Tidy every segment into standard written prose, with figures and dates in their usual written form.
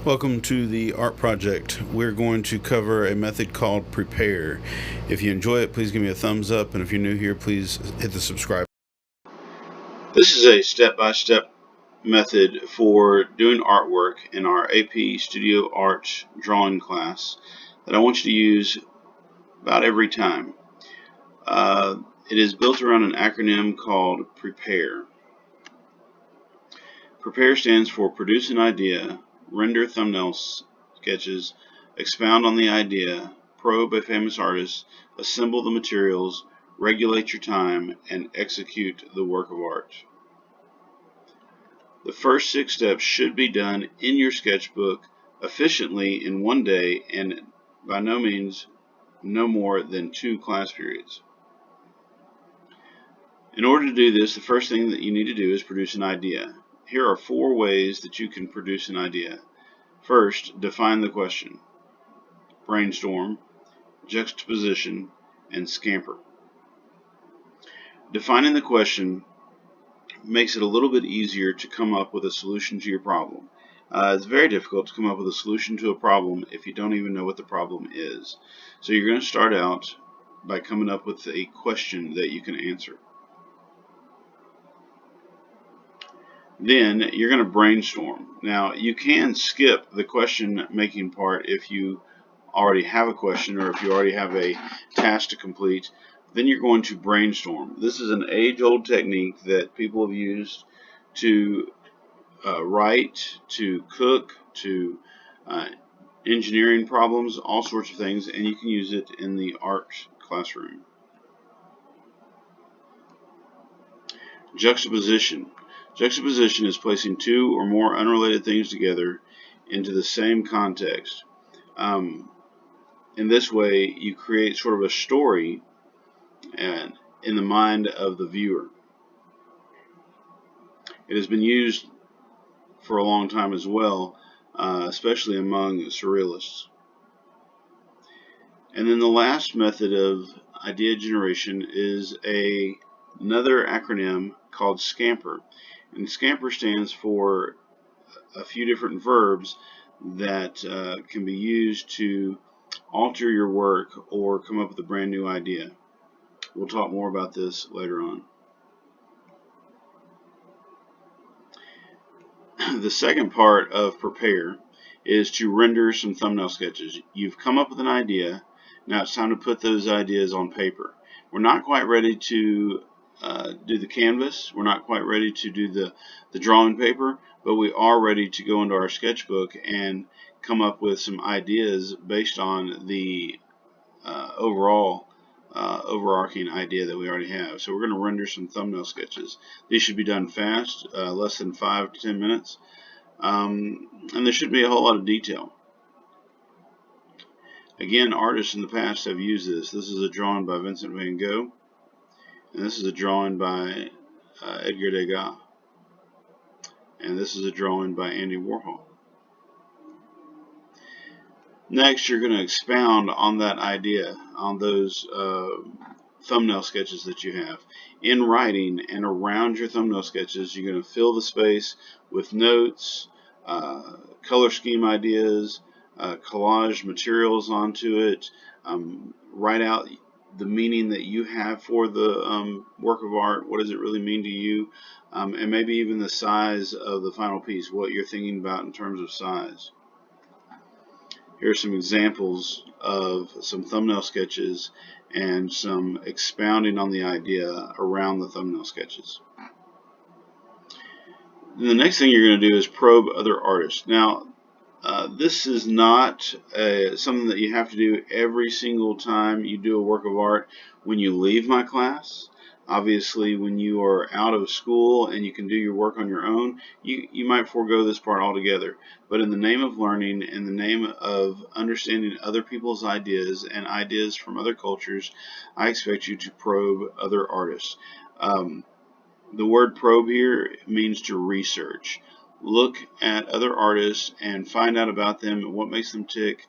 Welcome to the art project. We're going to cover a method called prepare. If you enjoy it, please give me a thumbs up, and if you're new here, please hit the subscribe. This is a step-by-step method for doing artwork in our AP Studio Art drawing class that I want you to use about every time. It is built around an acronym called PREPARE. PREPARE stands for Produce an Idea, Render Thumbnail Sketches, Expound on the Idea, Probe a Famous Artist, Assemble the Materials, Regulate your time, and Execute the Work of Art. The first 6 steps should be done in your sketchbook efficiently in one day and by no means no more than 2 class periods. In order to do this, the first thing that you need to do is produce an idea. Here are 4 ways that you can produce an idea. First, define the question, brainstorm, juxtaposition, and scamper. Defining the question makes it a little bit easier to come up with a solution to your problem. It's very difficult to come up with a solution to a problem if you don't even know what the problem is. So you're going to start out by coming up with a question that you can answer. Then you're going to brainstorm. Now you can skip the question making part if you already have a question or if you already have a task to complete. Then you're going to brainstorm. This is an age-old technique that people have used to write, to cook, to engineering problems, all sorts of things, and you can use it in the art classroom. Juxtaposition. Juxtaposition is placing 2 or more unrelated things together into the same context. In this way, you create sort of a story in the mind of the viewer. It has been used for a long time as well, especially among surrealists. And then the last method of idea generation is another acronym called SCAMPER. And SCAMPER stands for a few different verbs that can be used to alter your work or come up with a brand new idea. We'll talk more about this later on. The second part of prepare is to render some thumbnail sketches. You've come up with an idea. Now it's time to put those ideas on paper. We're not quite ready to do the canvas. We're not quite ready to do the drawing paper, but we are ready to go into our sketchbook and come up with some ideas based on the overarching idea that we already have. So we're going to render some thumbnail sketches. These should be done fast, less than 5 to 10 minutes, and there shouldn't be a whole lot of detail. Again, artists in the past have used this. This is a drawing by Vincent van Gogh, and this is a drawing by Edgar Degas, and this is a drawing by Andy Warhol. Next, you're going to expound on that idea, on those thumbnail sketches that you have. In writing and around your thumbnail sketches, you're going to fill the space with notes, color scheme ideas, collage materials onto it, write out the meaning that you have for the work of art. What does it really mean to you? And maybe even the size of the final piece, what you're thinking about in terms of size. Here are some examples of some thumbnail sketches and some expounding on the idea around the thumbnail sketches. And the next thing you're going to do is probe other artists. Now, this is not something that you have to do every single time you do a work of art when you leave my class. Obviously, when you are out of school and you can do your work on your own, you might forego this part altogether. But in the name of learning, in the name of understanding other people's ideas and ideas from other cultures, I expect you to probe other artists. The word probe here means to research. Look at other artists and find out about them and what makes them tick,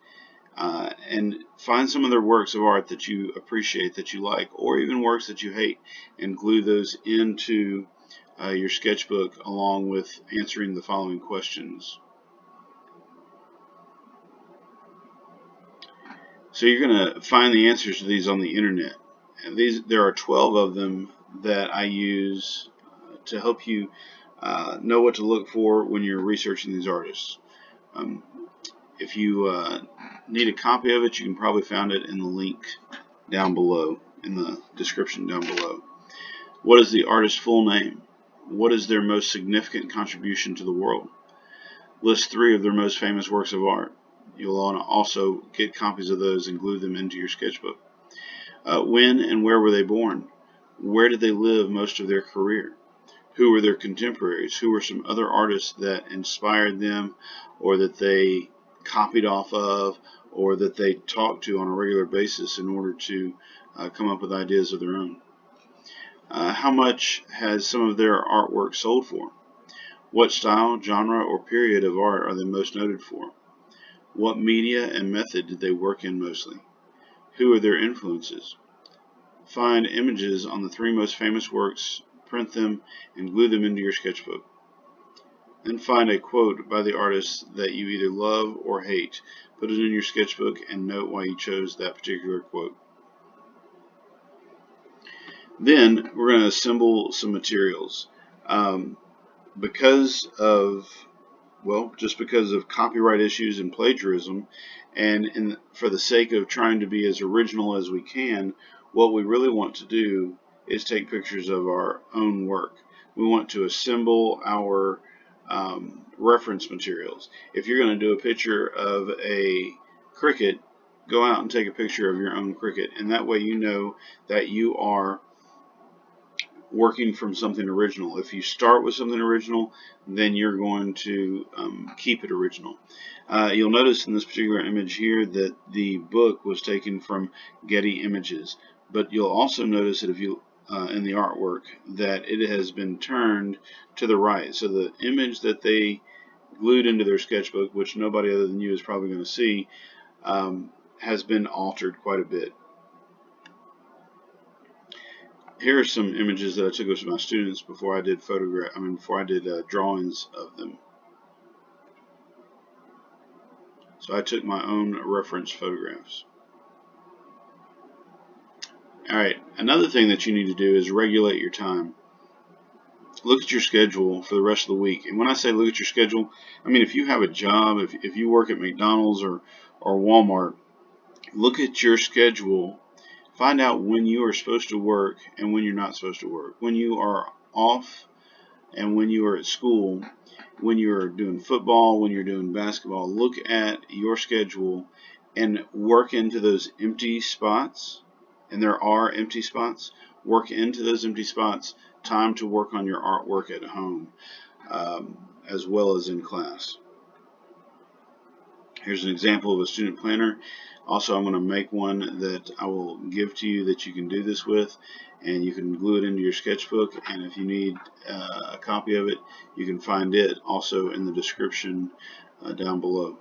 and find some of their works of art that you appreciate, that you like, or even works that you hate, and glue those into your sketchbook along with answering the following questions. So you're going to find the answers to these on the internet. And there are 12 of them that I use to help you know what to look for when you're researching these artists. If you need a copy of it, you can probably find it in the link down below, in the description down below. What is the artist's full name? What is their most significant contribution to the world? List 3 of their most famous works of art. You'll want to also get copies of those and glue them into your sketchbook. When and where were they born? Where did they live most of their career? Who were their contemporaries? Who were some other artists that inspired them, or that they copied off of, or that they talked to on a regular basis in order to come up with ideas of their own? How much has some of their artwork sold for? What style, genre, or period of art are they most noted for? What media and method did they work in mostly? Who are their influences? Find images on the 3 most famous works, print them, and glue them into your sketchbook. Then find a quote by the artist that you either love or hate. Put it in your sketchbook and note why you chose that particular quote. Then we're going to assemble some materials. Because of copyright issues and plagiarism, and for the sake of trying to be as original as we can, what we really want to do is take pictures of our own work. We want to assemble our reference materials. If you're going to do a picture of a cricket, go out and take a picture of your own cricket, and that way you know that you are working from something original. If you start with something original, then you're going to keep it original. You'll notice in this particular image here that the book was taken from Getty Images, but you'll also notice that if you in the artwork that it has been turned to the right. So the image that they glued into their sketchbook, which nobody other than you is probably going to see, has been altered quite a bit. Here are some images that I took with my students before I did drawings of them. So I took my own reference photographs. Alright, another thing that you need to do is regulate your time. Look at your schedule for the rest of the week. And when I say look at your schedule, I mean if you have a job, if you work at McDonald's or Walmart, look at your schedule. Find out when you are supposed to work and when you're not supposed to work. When you are off and when you are at school. When you're doing football, when you're doing basketball. Look at your schedule and work into those empty spots. And there are empty spots. Work into those empty spots time to work on your artwork at home as well as in class. Here's an example of a student planner. Also, I'm going to make one that I will give to you that you can do this with, and you can glue it into your sketchbook, and if you need a copy of it, you can find it also in the description down below.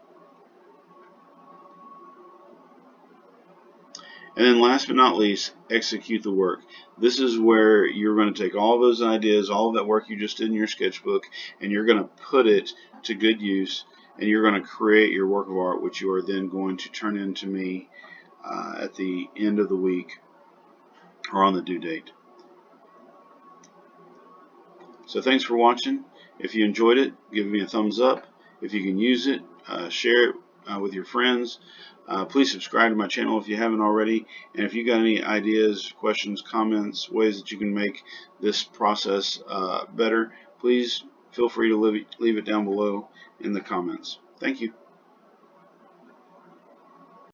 And then last but not least, execute the work. This is where you're going to take all those ideas, all of that work you just did in your sketchbook, and you're going to put it to good use, and you're going to create your work of art, which you are then going to turn in to me at the end of the week or on the due date. So thanks for watching. If you enjoyed it, give me a thumbs up. If you can use it, share it with your friends. Please subscribe to my channel if you haven't already. And if you got any ideas, questions, comments, ways that you can make this process better, please feel free to leave it down below in the comments. Thank you.